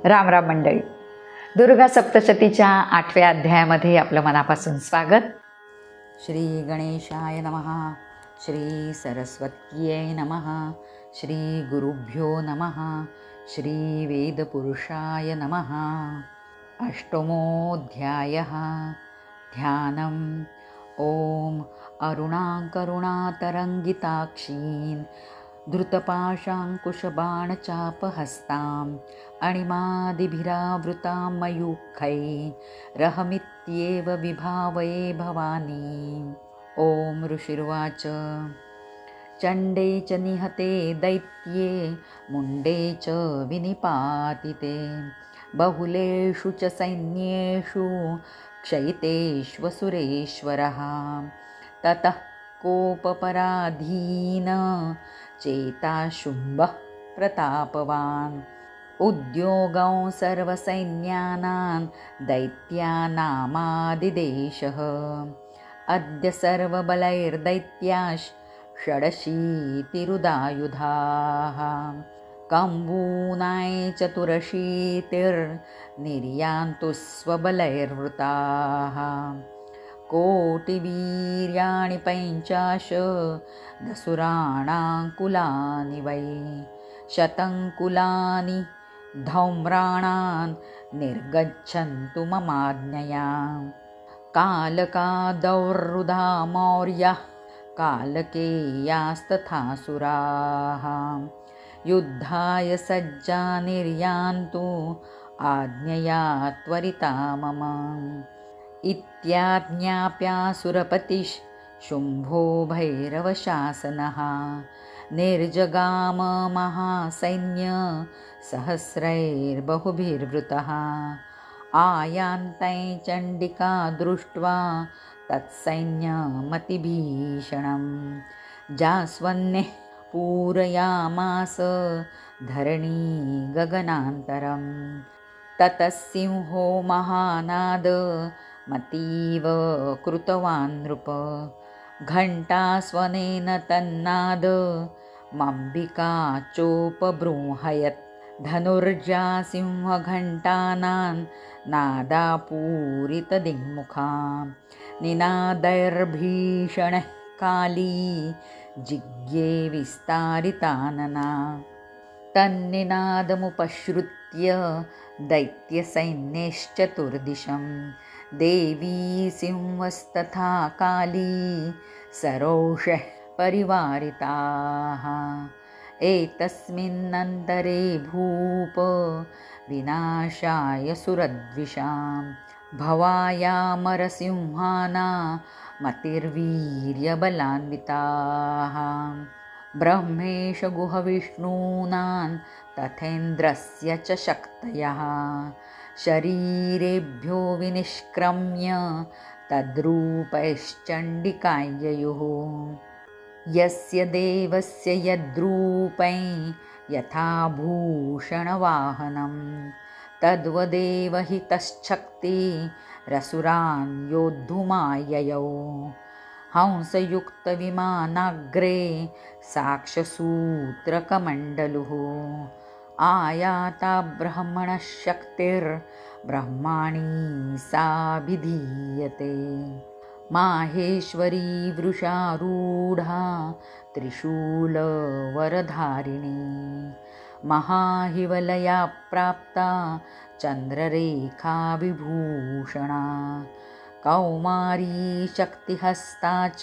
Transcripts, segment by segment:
राम राम मंडळी. दुर्गा सप्तशतीच्या 8व्या अध्यायामध्ये आपलं मनापासून स्वागत. श्री गणेशाय नमः, श्री सरस्वत्यै नमः, श्री गुरुभ्यो नमः, श्री वेदपुरुषाय नमः. अष्टमोऽध्यायः. ध्यानम्. ॐ अरुणाकरुणातरङ्गिताक्षीन् धृतपाशाङ्कुशबाणचापहस्ताम् अणिमादिभिरावृतां मयूखैरहमित्येव विभावये भवानी. ॐ ऋषिर्वाच. चण्डे च निहते दैत्ये मुण्डे च विनिपातिते बहुलेषु च सैन्येषु क्षयितेष्वसुरेश्वरः. ततः कोपपराधीन चेता शुम्भः प्रतापवान् उद्योगं सर्वसैन्यानां दैत्यानामादिदेशः. अद्य सर्वबलैर्दैत्याश् षडशीतिरुदायुधाः कम्बूनाय चतुरशीतिर्निर्यान्तु स्वबलैर्वृताः. कोटिवीर्याणि पञ्चाश दसुराणाङ्कुलानि वै शतङ्कुलानि धौम्राणान् निर्गच्छन्तु ममाज्ञया. कालकादौर्रुधा मौर्यः कालकेयास्तथासुराः युद्धाय सज्जा निर्यान्तु आज्ञया त्वरिता मम. इत्याज्ञाप्यासुरपतिः शुम्भो भैरवशासनः निर्जगाम महासैन्य सहस्रैर्बहुभिर्वृतः. आयान्तं चण्डिका दृष्ट्वा तत्सैन्यमतिभीषणं जास्वन्यः पूरयामास धरणी गगनान्तरं. ततः सिंहो महानाद मतीव कृतवान् नृप घण्टास्वनेन तन्नाद मम्बिका चोपबृंहयत्. धनुर्जा सिंहघण्टानां नादापूरितदिङ्मुखा निनादैर्भीषणः काली जिज्ञे विस्तारितानना. तन्निनादमुपश्रुत्य दैत्यसैन्यश्चतुर्दिशं देवी सिंहस्तथा काली सरोषः परिवारिताः. एतस्मिन्नन्तरे भूप विनाशाय सुरद्विषां भवायामरसिंहानामतिर्वीर्यबलान्विताः. ब्रह्मेश गुहविष्णूनां तथेन्द्रस्य च शक्तयः शरीरेभ्यो विनिष्क्रम्य तद्रूपैश्चण्डिकाययुः. यस्य देवस्य यद्रूपं यथा भूषणवाहनं तद्वदेव हि तच्छक्तिरसुरान् योद्धुमाययौ. हंसयुक्तविमानाग्रे साक्षसूत्रकमण्डलुः आयाता ब्रह्मणः शक्तिर्ब्रह्माणी साभिधीयते. माहेश्वरी वृषारूढा त्रिशूलवरधारिणी महाहिवलया प्राप्ता चन्द्ररेखाविभूषणा. कौमारी शक्तिहस्ता च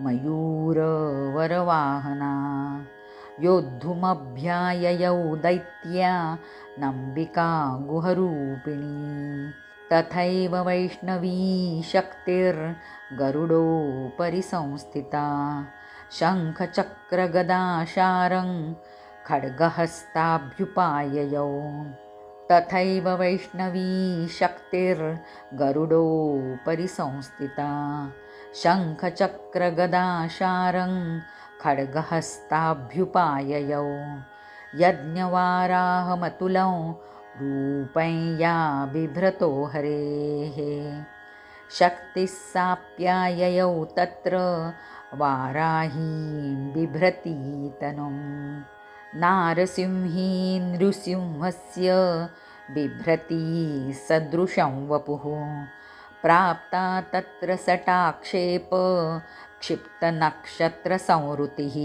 मयूरवरवाहना. योद्धुमभ्याययौ दैत्या नम्बिका गुहरूपिणी. तथैव वैष्णवी शक्तिर्गरुडोपरि संस्थिता शङ्खचक्रगदाशारं खड्गहस्ताभ्युपाययौ. तथैव वैष्णवी शक्तिर्गरुडोपरि संस्थिता शङ्खचक्रगदाशारं खड्गहस्ताभ्युपाययौ. यज्ञवाराहमतुलं रूपं या बिभ्रतो हरेः शक्तिः साप्याययौ तत्र वाराहीं बिभ्रती तनुं. नारसिंही नृसिंहस्य बिभ्रती सदृशं वपुः प्राप्ता तत्र सटाक्षेप क्षिप्तनक्षत्रसंवृतिः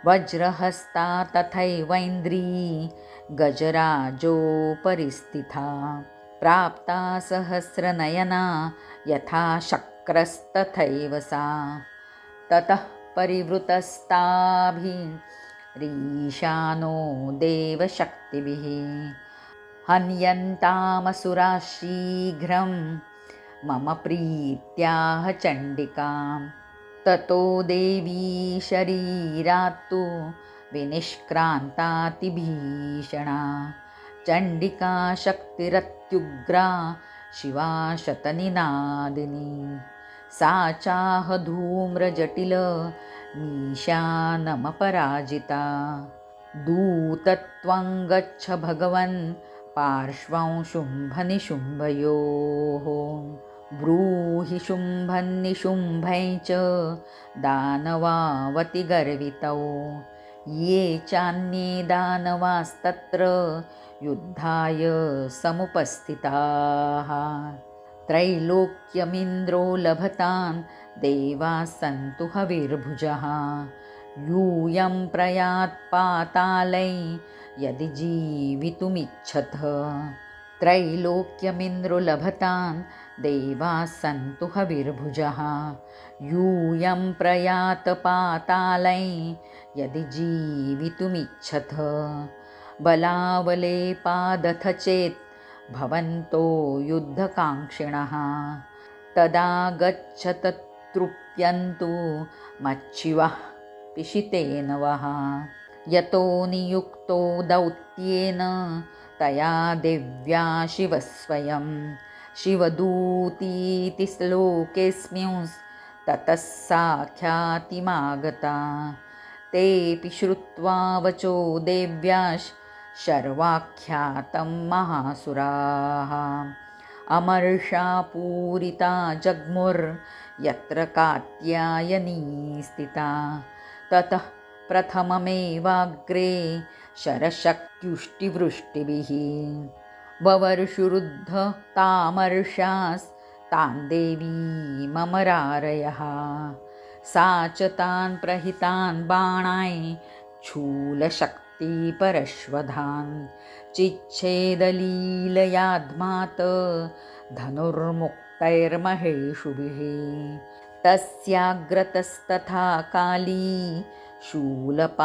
वज्रहस्ता तथैवैन्द्री गजराजोपरि स्थिता प्राप्ता सहस्रनयना यथा शक्रस्तथैव सा ततः परिवृतस्ताभिरीशानो देवशक्तिभिः हन्यन्तामसुराः शीघ्रं मम प्रीत्याह चण्डिकां ततो देवी शरीरात्तु विनिष्क्रान्तातिभीषणा चण्डिका शक्तिरत्युग्रा शिवा शतनिनादिनी सा चाह धूम्रजटिलमीशानमपराजिता दूतत्वं गच्छ भगवन् पार्श्वं शुम्भनिशुम्भयोः ब्रूहि शुम्भन्निशुम्भै च दानवावतिगर्वितौ ये चान्ये दानवास्तत्र युद्धाय समुपस्थिताः त्रैलोक्यमिन्द्रो लभतां देवाः सन्तु हविर्भुजः यूयं प्रयात् पातालै यदि जीवितुमिच्छथ त्रैलोक्यमिन्द्रो लभतां देवाः सन्तु हविर्भुजः यूयं प्रयात पातालै यदि जीवितुमिच्छथ बलावलेपादथ चेत् भवन्तो युद्धकाङ्क्षिणः तदा गच्छत तृप्यन्तु मच्छिवः पिशितेन वः यतो नियुक्तो दौत्येन तया देव्या शिवः स्वयं शिवदूतीति श्लोकेऽस्मिंस्ततः सा ख्यातिमागता तेऽपि श्रुत्वा वचो देव्याः शर्वाख्यातं महासुराः अमर्षा पूरिता जग्मुर्यत्र कात्यायनी स्थिता ततः प्रथममेवाग्रे शरशक्त्युष्टिवृष्टिभिः ववर्षुरुद्ध तामर्षास्तान् देवीममरारयः सा च तान् प्रहितान् बाणाय शूलशक्तिपरश्वधान् चिच्छेदलीलयाध्मात धनुर्मुक्तैर्महेषुभिः तस्याग्रतस्तथा काली शूलपातविदारितान्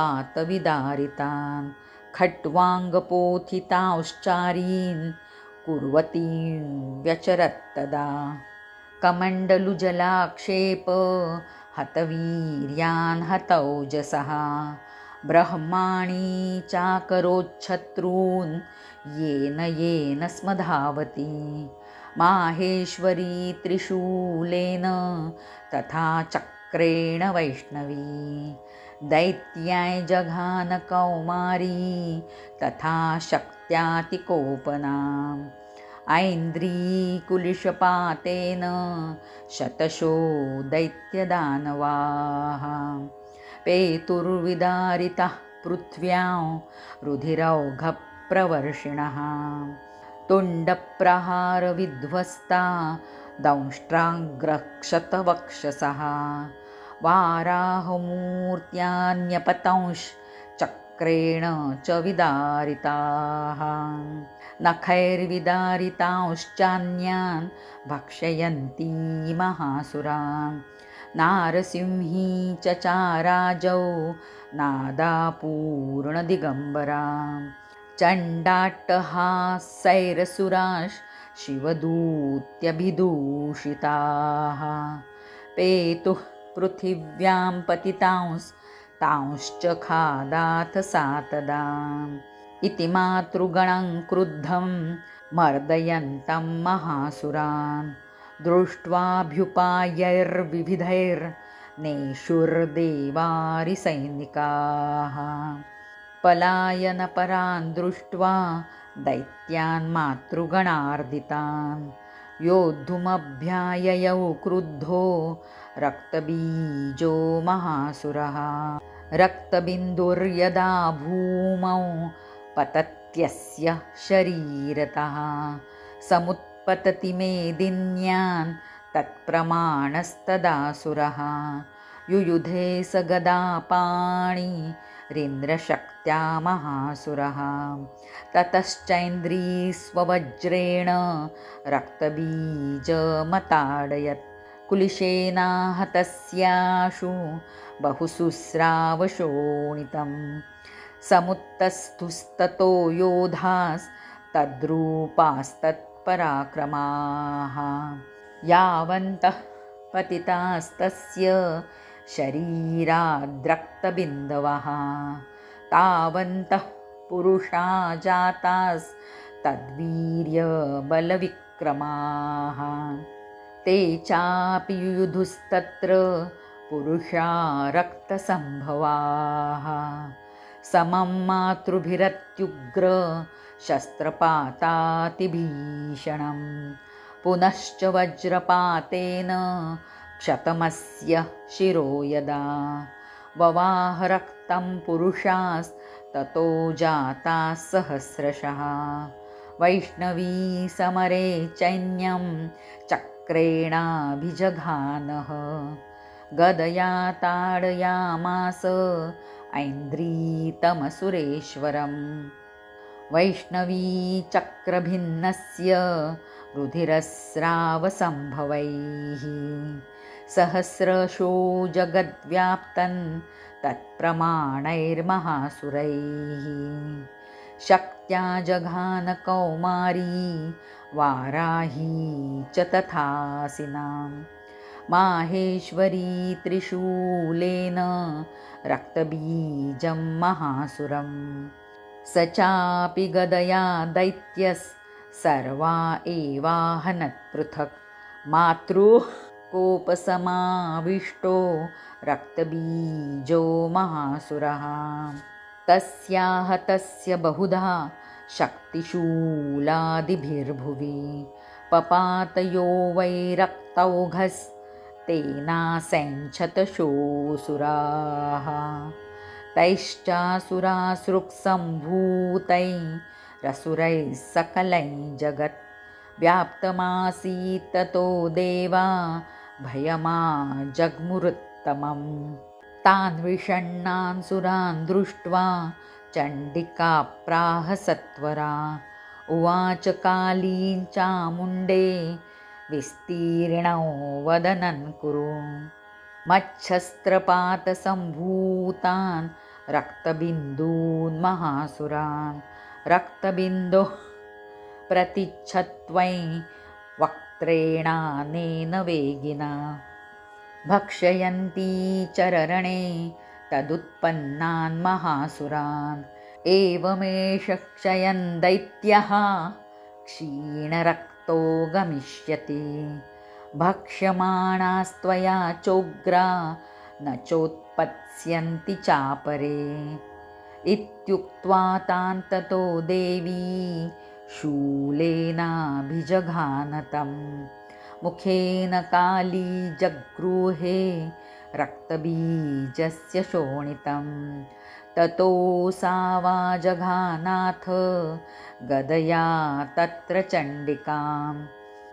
खट्वाङ्गपोथितांश्चारीन् कुर्वतीं व्यचरत्तदा कमण्डलुजलाक्षेप हतवीर्यान् हतौजसः ब्रह्माणी चाकरोच्छत्रून् येन येन स्मधावती माहेश्वरी त्रिशूलेन तथा चक्रेण वैष्णवी दैत्याय जघान कौमारी तथा शक्त्यातिकोपनाम् ऐन्द्रीकुलिशपातेन शतशो दैत्यदानवाः पेतुर्विदारितः पृथ्व्यां रुधिरौघप्रवर्षिणः तुण्डप्रहारविध्वस्ता दंष्ट्राग्रक्षतवक्षसः वाराहमूर्त्यान्यपतंश्चक्रेण च विदारिताः नखैर्विदारितांश्चान्यान् भक्षयन्ती महासुरान् नारसिंही चचाराजौ नादापूर्णदिगम्बरां चण्डाट्टहासैरसुराः शिवदूत्यभिदूषिताः पेतुः पृथिव्यां पतितांस्तांश्च खादाथ सा तदा इति मातृगणं क्रुद्धं मर्दयन्तं महासुरान् दृष्ट्वाभ्युपायैर्विविधैर्नेषुर्देवारिसैनिकाः पलायनपरान् दृष्ट्वा दैत्यान् मातृगणार्दितान् योद्धुमभ्याययौ क्रुद्धो रक्तबीजो महासुरः रक्तबिन्दुर्यदा भूमौ पतत्यस्य शरीरतः समुत्पतति मेदिन्यान् तत्प्रमाणस्तदासुरः युयुधे स गदापाणिरिन्द्रशक्त्या महासुरः ततश्चैन्द्री स्ववज्रेण रक्तबीजमताडयत् कुलिशेनाहतस्याशु बहुशुस्रावशोणितं समुत्तस्थुस्ततो योधास्तद्रूपास्तत्पराक्रमाः यावन्तः पतितास्तस्य शरीराद्रक्तबिन्दवः तावन्तः पुरुषा जातास्तद्वीर्यबलविक्रमाः ते चापि युयुधुस्तत्र पुरुषा रक्तसम्भवाः समं मातृभिरत्युग्र शस्त्रपातातिभीषणं पुनश्च वज्रपातेन क्षतमस्य शिरो यदा ववाह रक्तं पुरुषास्ततो जाताः सहस्रशः वैष्णवी समरे चैन्यं चक्रेणाभिजघानः गदया ताडयामास ऐन्द्रीतमसुरेश्वरम् वैष्णवी चक्रभिन्नस्य रुधिरस्रावसम्भवैः सहस्रशो जगद्व्याप्तन् तत्प्रमाणैर्महासुरैः शक्त्या जघानकौमारी वाराही च तथासिनां माहेश्वरी त्रिशूलेन रक्तबीजं महासुरं स चापि गदया दैत्यस्सर्वा एवाहनत्पृथक् मातृः कोपसमाविष्टो रक्तबीजो महासुरः तस्याहतस्य बहुधा शक्तिशूलादिभिर्भुवि पपातयो वै रक्तौघस्तेनासञ्छतशोऽसुराः तैश्चासुरासृक्सम्भूतैरसुरैः सकलैः जगत् व्याप्तमासीत् ततो देवा भयमा जग्मुरुत्तमम् तान् विषण्णान् सुरान् दृष्ट्वा चण्डिका प्राह सत्वरा उवाच कालीं चामुण्डे विस्तीर्णौ वदनं कुरु मच्छस्त्रपातसम्भूतान् रक्तबिन्दून् महासुरान् रक्तबिन्दुः प्रतिच्छत्वं वक्त्रेणानेन वेगिना भक्षयन्ती चररणे तदुत्पन्नान् महासुरान् एवमेष क्षयन् दैत्यः क्षीणरक्तो गमिष्यति भक्ष्यमाणास्त्वया चोग्रा न चोत्पत्स्यन्ति चापरे इत्युक्त्वा तान् ततो देवी शूलेनाभिजघानतं मुखेन काली जगृहे रक्तबीजस्य शोणितं ततो सा वाजघानाथ गदया तत्र चण्डिकां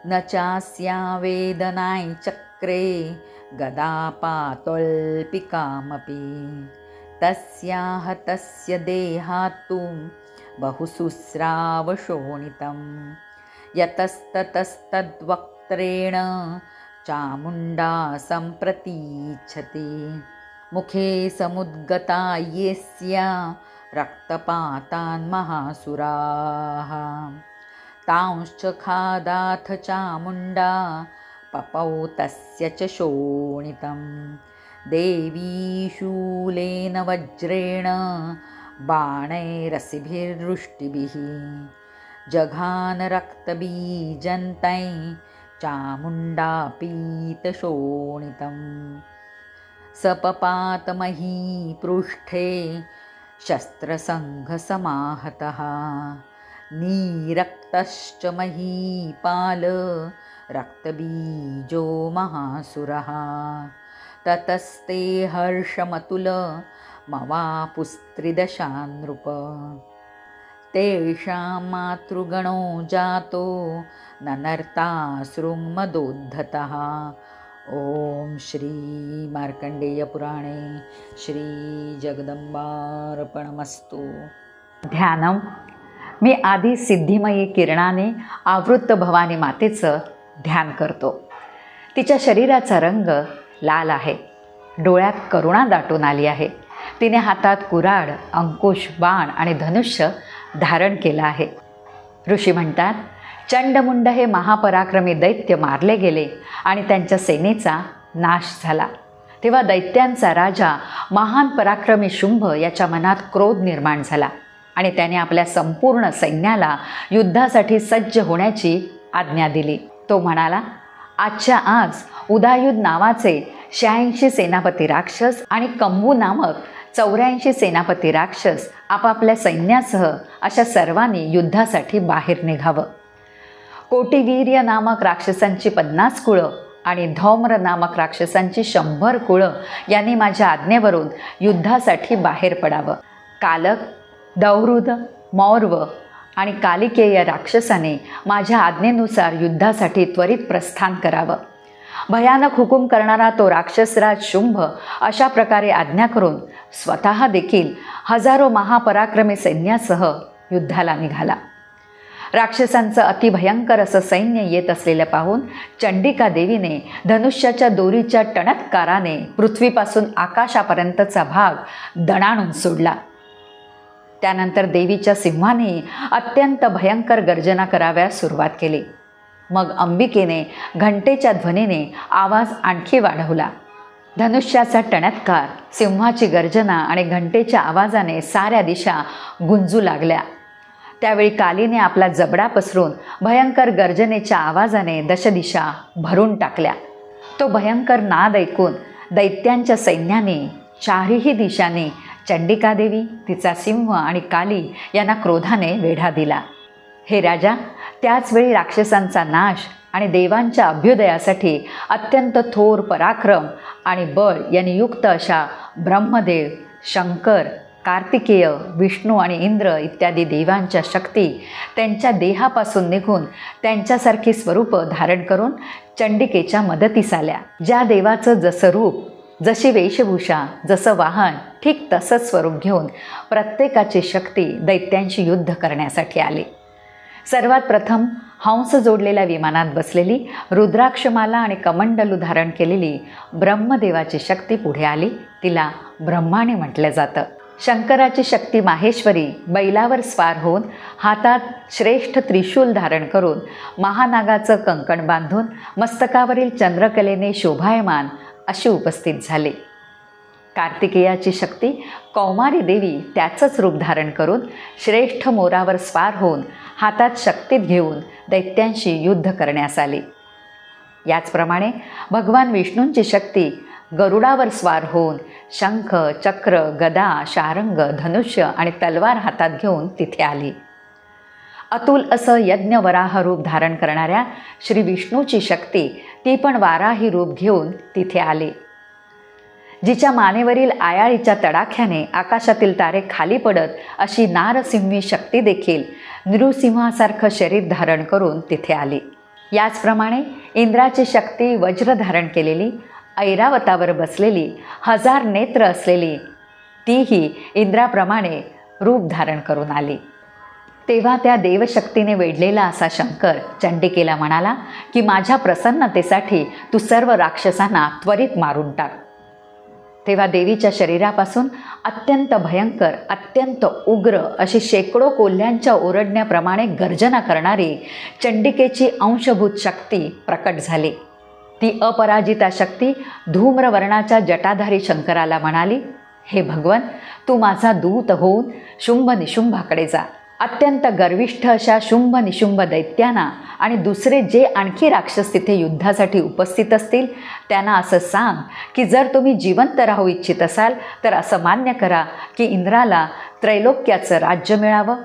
न चास्या वेदनाय चक्रे गदापातोऽल्पिकामपि तस्याः तस्य देहात्तु बहुशुस्रावशोणितं यतस्ततस्तद्वक्त्रेण चामुण्डा सम्प्रतीच्छति मुखे समुद्गता येस्या रक्तपातान् महासुराः तांश्च खादाथ चामुण्डा पपौ तस्य च शोणितं देवी शूलेन वज्रेण बाणैरसिभिर्वृष्टिभिः जघानरक्तबीजन्तैः चामुण्डापीतशोणितं सपपातमहीपृष्ठे शस्त्रसङ्घसमाहतः नीरक्तश्च महीपाल रक्तबीजो महासुरः ततस्ते हर्षमतुल मवापुस्त्रिदशा नृप तेषां मातृगणो जातो ननर्ताश्रुमदोद्धतः। ओम श्री मार्कंडेय पुराणे श्री जगदंबार्पणमस्तु। ध्यानम. मी आधी सिद्धिमयी किरणाने आवृत्त भवानी मातेचं ध्यान करतो. तिच्या शरीराचा रंग लाल आहे. डोळ्यात करुणा दाटून आली आहे. तिने हातात कुऱ्हाड, अंकुश, बाण आणि धनुष्य धारण केलं आहे. ऋषी म्हणतात, चंडमुंड हे महापराक्रमी दैत्य मारले गेले आणि त्यांच्या सेनेचा नाश झाला. तेव्हा दैत्यांचा राजा महान पराक्रमी शुंभ याच्या मनात क्रोध निर्माण झाला आणि त्याने आपल्या संपूर्ण सैन्याला युद्धासाठी सज्ज होण्याची आज्ञा दिली. तो म्हणाला, आजच्या आज उदायुध नावाचे 86 सेनापती राक्षस आणि कंबू नामक 84 सेनापती राक्षस आपापल्या सैन्यासह अशा सर्वांनी युद्धासाठी बाहेर निघावं. कोटिवीर्य नामक राक्षसांची 50 कुळं आणि धौम्र नामक राक्षसांची 100 कुळं यांनी माझ्या आज्ञेवरून युद्धासाठी बाहेर पडावं. कालक, दौहृद, मौर्व आणि कालिकेय राक्षसाने माझ्या आज्ञेनुसार युद्धासाठी त्वरित प्रस्थान करावं. भयानक हुकूम करणारा तो राक्षसराज शुंभ अशा प्रकारे आज्ञा करून स्वतः देखील हजारो महापराक्रमी सैन्यासह युद्धाला निघाला. राक्षसांचं अतिभयंकर असं सैन्य येत असलेलं पाहून चंडिका देवीने धनुष्याच्या दोरीच्या टणत्काराने पृथ्वीपासून आकाशापर्यंतचा भाग दणाणून सोडला. त्यानंतर देवीच्या सिंहाने अत्यंत भयंकर गर्जना कराव्यास सुरुवात केली. मग अंबिकेने घंटेच्या ध्वनीने आवाज आणखी वाढवला. धनुष्याचा टणत्कार, सिंहाची गर्जना आणि घंटेच्या आवाजाने साऱ्या दिशा गुंजू लागल्या. त्यावेळी कालीने आपला जबडा पसरून भयंकर गर्जनेच्या आवाजाने दशदिशा भरून टाकल्या. तो भयंकर नाद ऐकून दैत्यांच्या सैन्याने चारही दिशांनी चंडिकादेवी, तिचा सिंह आणि काली यांना क्रोधाने वेढा दिला. हे राजा, त्याचवेळी राक्षसांचा नाश आणि देवांच्या अभ्युदयासाठी अत्यंत थोर पराक्रम आणि बळ यांनी युक्त अशा ब्रह्मदेव, शंकर, कार्तिकेय, विष्णू आणि इंद्र इत्यादी देवांच्या शक्ती त्यांच्या देहापासून निघून त्यांच्यासारखी स्वरूपं धारण करून चंडिकेच्या मदतीस आल्या. ज्या देवाचं जसं रूप, जशी वेशभूषा, जसं वाहन ठीक तसंच स्वरूप घेऊन प्रत्येकाची शक्ती दैत्यांशी युद्ध करण्यासाठी आली. सर्वात प्रथम हंस जोडलेल्या विमानात बसलेली, रुद्राक्षमाला आणि कमंडलू धारण केलेली ब्रह्मदेवाची शक्ती पुढे आली. तिला ब्रह्माने म्हटलं जातं. शंकराची शक्ती माहेश्वरी बैलावर स्वार होऊन हातात श्रेष्ठ त्रिशूल धारण करून महानागाचं कंकण बांधून मस्तकावरील चंद्रकलेने शोभायमान अशी उपस्थित झाली. कार्तिकेयाची शक्ती कौमारी देवी त्याचंच रूप धारण करून श्रेष्ठ मोरावर स्वार होऊन हातात शक्तीत घेऊन दैत्यांशी युद्ध करण्यास आली. याचप्रमाणे भगवान विष्णूंची शक्ती गरुडावर स्वार होऊन शंख, चक्र, गदा, शारंग, धनुष्य आणि तलवार हातात घेऊन तिथे आली. अतुल असं यज्ञ वराह रूप धारण करणाऱ्या श्री विष्णूची शक्ती ती पण वाराही रूप घेऊन तिथे आली. जिच्या मानेवरील आयाळीच्या तडाख्याने आकाशातील तारे खाली पडत अशी नारसिंही शक्ती देखील नृसिंहासारखं शरीर धारण करून तिथे आली. याचप्रमाणे इंद्राची शक्ती वज्र धारण केलेली, ऐरावतावर बसलेली, 1000 नेत्र असलेली तीही इंद्राप्रमाणे रूप धारण करून आली. तेव्हा त्या देवशक्तीने वेढलेला असा शंकर चंडिकेला म्हणाला की माझ्या प्रसन्नतेसाठी तू सर्व राक्षसांना त्वरित मारून टाक. तेव्हा देवीच्या शरीरापासून अत्यंत भयंकर, अत्यंत उग्र अशी शेकडो कोल्ह्यांच्या ओरडण्याप्रमाणे गर्जना करणारी चंडिकेची अंशभूत शक्ती प्रकट झाली. ती अपराजिता शक्ती धूम्रवर्णाच्या जटाधारी शंकराला म्हणाली, हे भगवन, तू माझा दूत होऊन शुंभ निशुंभाकडे जा. अत्यंत गर्विष्ठ अशा शुंभ निशुंभ दैत्यांना आणि दुसरे जे आणखी राक्षस तिथे युद्धासाठी उपस्थित असतील त्यांना असं सांग की जर तुम्ही जिवंत राहू इच्छित असाल तर असं मान्य करा की इंद्राला त्रैलोक्याचं राज्य मिळावं,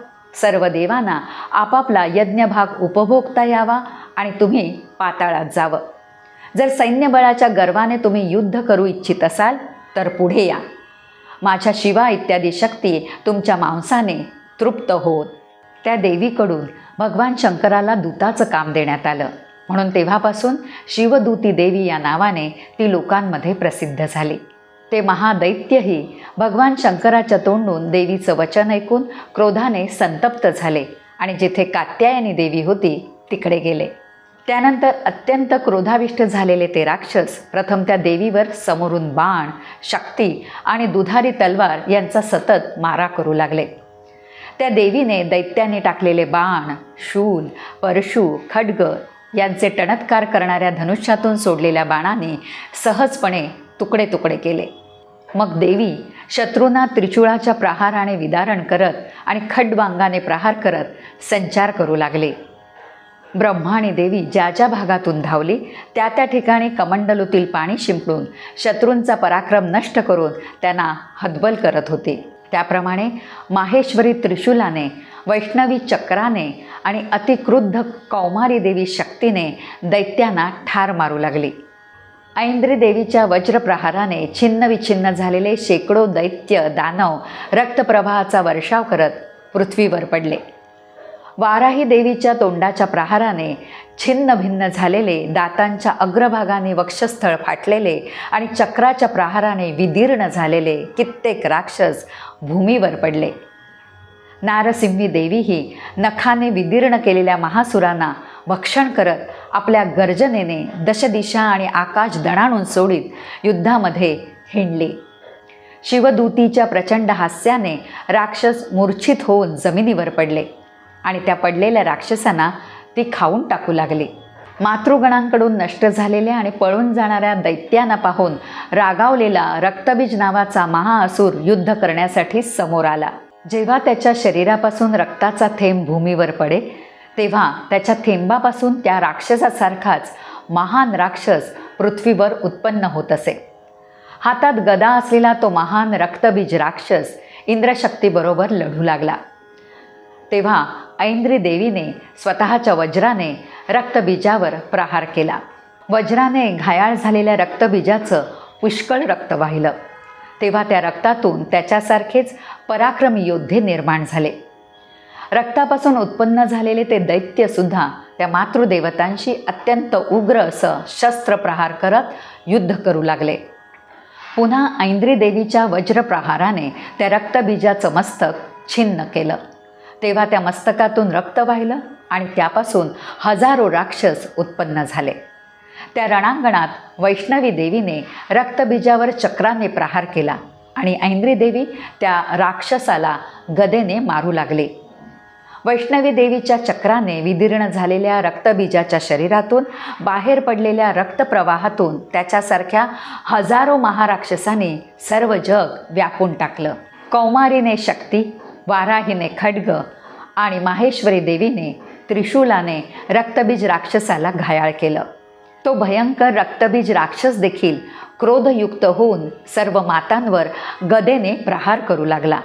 सर्व देवांना आपापला यज्ञभाग उपभोगता यावा आणि तुम्ही पाताळात जावं. जर सैन्यबळाच्या गर्वाने तुम्ही युद्ध करू इच्छित असाल तर पुढे या. माझ्या शिवा इत्यादी शक्ती तुमच्या मांसाने तृप्त होत. त्या देवीकडून भगवान शंकराला दूताचं काम देण्यात आलं, म्हणून तेव्हापासून शिवदूती देवी या नावाने ती लोकांमध्ये प्रसिद्ध झाली. ते महादैत्यही भगवान शंकराच्या तोंडून देवीचं वचन ऐकून क्रोधाने संतप्त झाले आणि जिथे कात्यायनी देवी होती तिकडे गेले. त्यानंतर अत्यंत क्रोधाविष्ट झालेले ते राक्षस प्रथम त्या देवीवर समोरून बाण, शक्ती आणि दुधारी तलवार यांचा सतत मारा करू लागले. त्या देवीने दैत्याने टाकलेले बाण, शूल, परशू, खड्ग यांचे टणत्कार करणाऱ्या धनुष्यातून सोडलेल्या बाणाने सहजपणे तुकडे तुकडे केले. मग देवी शत्रूंना त्रिशूळाच्या प्रहाराने विदारण करत आणि खड्वांगाने प्रहार करत संचार करू लागले. ब्रह्मा आणि देवी ज्या ज्या भागातून धावली त्या त्या ठिकाणी कमंडलूतील पाणी शिंपडून शत्रूंचा पराक्रम नष्ट करून त्यांना हतबल करत होते. त्याप्रमाणे माहेश्वरी त्रिशूलाने, वैष्णवी चक्राने आणि अतिक्रुद्ध कौमारी देवी शक्तीने दैत्यांना ठार मारू लागली. ऐंद्री देवीच्या वज्रप्रहाराने छिन्नविछिन्न झालेले शेकडो दैत्य दानव रक्तप्रवाहाचा वर्षाव करत पृथ्वीवर पडले. वाराही देवीच्या तोंडाच्या प्रहाराने छिन्न भिन्न झालेले, दातांच्या अग्रभागाने वक्षस्थळ फाटलेले आणि चक्राच्या प्रहाराने विदीर्ण झालेले कित्येक राक्षस भूमीवर पडले. नारसिंही देवीही नखाने विदीर्ण केलेल्या महासुरांना भक्षण करत आपल्या गर्जनेने दशदिशा आणि आकाश दणाणून सोडीत युद्धामध्ये हिंडली. शिवदूतीच्या प्रचंड हास्याने राक्षस मूर्छित होऊन जमिनीवर पडले आणि त्या पडलेल्या राक्षसांना ती खाऊन टाकू लागली. मातृगणांकडून नष्ट झालेल्या आणि पळून जाणाऱ्या दैत्यांना पाहून रागावलेला रक्तबीज नावाचा महाअसूर युद्ध करण्यासाठी समोर आला. जेव्हा त्याच्या शरीरापासून रक्ताचा थेंब भूमीवर पडे तेव्हा त्याच्या थेंबापासून त्या राक्षसासारखाच महान राक्षस पृथ्वीवर उत्पन्न होत असे. हातात गदा असलेला तो महान रक्तबीज राक्षस इंद्रशक्तीबरोबर लढू लागला. तेव्हा ऐंद्री देवीने स्वतःच्या वज्राने रक्तबीजावर प्रहार केला. वज्राने घायाळ झालेल्या रक्तबीजाचं पुष्कळ रक्त वाहिलं. तेव्हा त्या रक्तातून त्याच्यासारखेच पराक्रमी योद्धे निर्माण झाले. रक्तापासून उत्पन्न झालेले ते दैत्यसुद्धा त्या मातृदेवतांशी अत्यंत उग्र असं शस्त्रप्रहार करत युद्ध करू लागले. पुन्हा ऐंद्री देवीच्या वज्रप्रहाराने त्या रक्तबीजाचं मस्तक छिन्न केलं. तेव्हा त्या मस्तकातून रक्त वाहिलं आणि त्यापासून हजारो राक्षस उत्पन्न झाले. त्या रणांगणात वैष्णवी देवीने रक्तबीजावर चक्राने प्रहार केला आणि ऐंद्री देवी त्या राक्षसाला गदेने मारू लागले. वैष्णवी देवीच्या चक्राने विदीर्ण झालेल्या रक्तबीजाच्या शरीरातून बाहेर पडलेल्या रक्तप्रवाहातून त्याच्यासारख्या हजारो महाराक्षसांनी सर्व जग व्यापून टाकलं. कौमारीने शक्ती, वाराहीने खड्ग आणि माहेश्वरी देवीने त्रिशूलाने रक्तबीज राक्षसाला घायाळ केलं. तो भयंकर रक्तबीज राक्षस देखील क्रोधयुक्त होऊन सर्व मातांवर गदेने प्रहार करू लागला.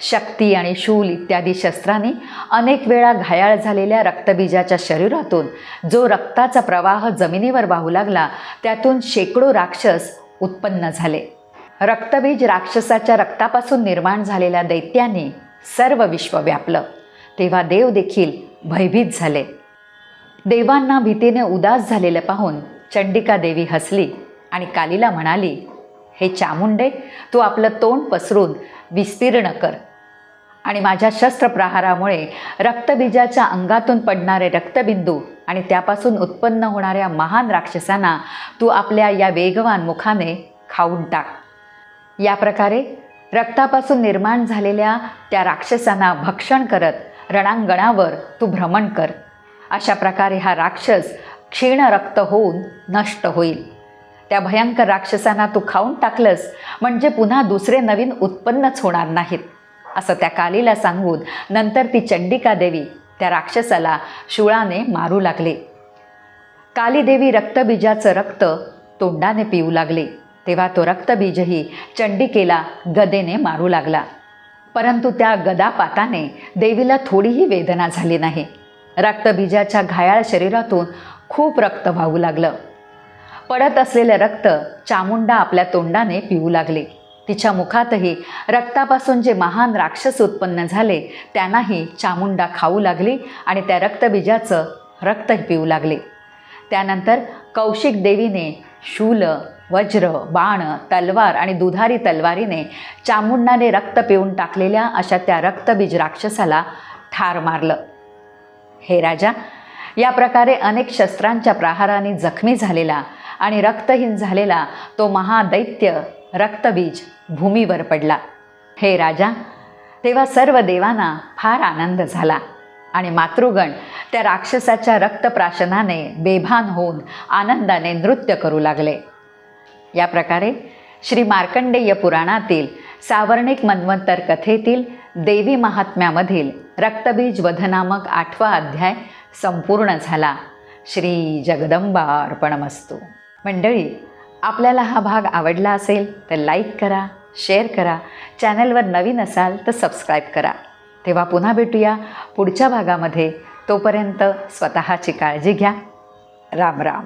शक्ती आणि शूल इत्यादी शस्त्रांनी अनेक वेळा घायाळ झालेल्या रक्तबीजाच्या शरीरातून जो रक्ताचा प्रवाह जमिनीवर वाहू लागला त्यातून शेकडो राक्षस उत्पन्न झाले. रक्तबीज राक्षसाच्या रक्तापासून निर्माण झालेल्या दैत्यांनी सर्व विश्व व्यापलं. तेव्हा देव देखील भयभीत झाले. देवांना भीतीने उदास झालेलं पाहून चंडिका देवी हसली आणि कालीला म्हणाली, हे चामुंडे, तू आपलं तोंड पसरून विस्तीर्ण कर आणि माझ्या शस्त्रप्रहारामुळे रक्तबीजाच्या अंगातून पडणारे रक्तबिंदू आणि त्यापासून उत्पन्न होणाऱ्या महान राक्षसांना तू आपल्या या वेगवान मुखाने खाऊन टाक. या प्रकारे रक्तापासून निर्माण झालेल्या त्या राक्षसांना भक्षण करत रणांगणावर तू भ्रमण कर. अशा प्रकारे हा राक्षस क्षीण रक्त होऊन नष्ट होईल. त्या भयंकर राक्षसांना तू खाऊन टाकलंस म्हणजे पुन्हा दुसरे नवीन उत्पन्नच होणार नाहीत, असं त्या कालीला सांगून नंतर ती चंडिका देवी त्या राक्षसाला शूळाने मारू लागली. कालीदेवी रक्तबीजाचं रक्त तोंडाने पिऊ लागली. तेव्हा तो रक्तबीजही चंडिकेला गदेने मारू लागला. परंतु त्या गदापाताने देवीला थोडीही वेदना झाली नाही. रक्तबीजाच्या घायाळ शरीरातून खूप रक्त वाहू लागलं. पडत असलेलं रक्त चामुंडा आपल्या तोंडाने पिऊ लागली. तिच्या मुखातही रक्तापासून जे महान राक्षस उत्पन्न झाले त्यांनाही चामुंडा खाऊ लागली आणि त्या रक्तबीजाचं रक्त पिऊ लागली. त्यानंतर कौशिक देवीने शूल, वज्र, बाण, तलवार आणि दुधारी तलवारीने चामुंडाने रक्त पिऊन टाकलेल्या अशा त्या रक्तबीज राक्षसाला ठार मारलं. हे राजा, या प्रकारे अनेक शस्त्रांच्या प्रहाराने जखमी झालेला आणि रक्तहीन झालेला तो महादैत्य रक्तबीज भूमीवर पडला. हे राजा, तेव्हा सर्व देवांना फार आनंद झाला आणि मातृगण त्या राक्षसाच्या रक्तप्राशनाने बेभान होऊन आनंदाने नृत्य करू लागले. या प्रकारे श्री मार्कंडेय पुराणातील सावर्णिक मन्वंतर कथेतील देवी महात्म्यामधील रक्तबीज वध नामक 8वा अध्याय संपूर्ण झाला. श्री जगदंबार्पणमस्तु. मंडळी, आपल्याला हा भाग आवडला असेल तर लाईक करा, शेअर करा. चॅनलवर नवीन असाल तर सबस्क्राईब करा. तेव्हा पुन्हा भेटूया पुढच्या भागामध्ये. तोपर्यंत स्वतःची काळजी घ्या. राम राम.